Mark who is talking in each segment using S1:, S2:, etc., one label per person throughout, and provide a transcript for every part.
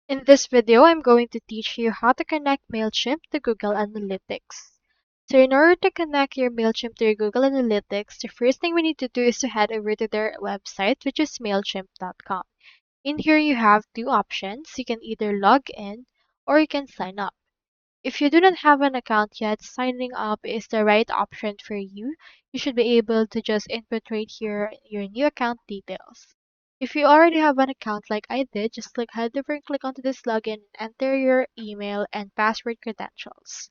S1: In this video, I'm going to teach you how to connect Mailchimp to Google Analytics. So in order to connect your Mailchimp to your Google Analytics, the first thing we need to do is to head over to their website, which is Mailchimp.com. In here, you have two options. You can either log in or you can sign up. If you do not have an account yet, signing up is the right option for you. You should be able to just input right here your new account details. If you already have an account like I did, just head over and click onto this login and enter your email and password credentials.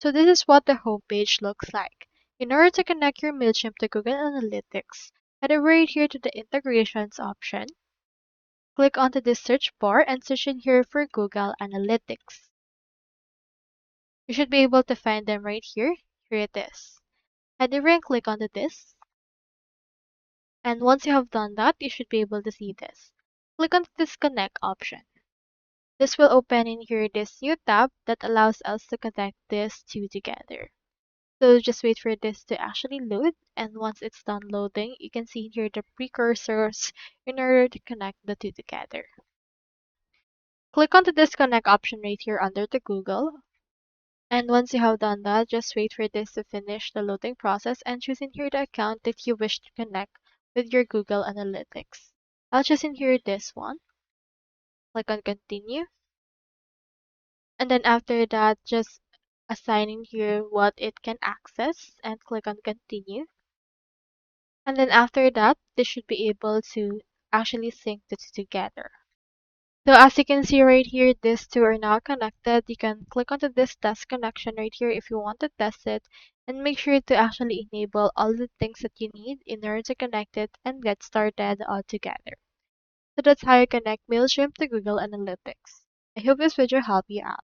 S1: So this is what the homepage looks like. In order to connect your Mailchimp to Google Analytics, head over right here to the integrations option. Click onto this search bar and search in here for Google Analytics. You should be able to find them right here. Here it is. Head over and click onto this. And once you have done that, you should be able to see this. Click on this connect option. This will open in here this new tab that allows us to connect these two together. So just wait for this to actually load, and once it's done loading, you can see here the precursors in order to connect the two together. Click on the disconnect option right here under the Google. And once you have done that, just wait for this to finish the loading process and choose in here the account that you wish to connect with your Google Analytics. I'll choose in here this one. Click on continue. And then after that, just assign in here what it can access and click on continue. And then after that, this should be able to actually sync the two together. So as you can see right here, these two are now connected. You can click onto this test connection right here if you want to test it, and make sure to actually enable all the things that you need in order to connect it and get started all together. So that's how you connect Mailchimp to Google Analytics. I hope this video helped you out.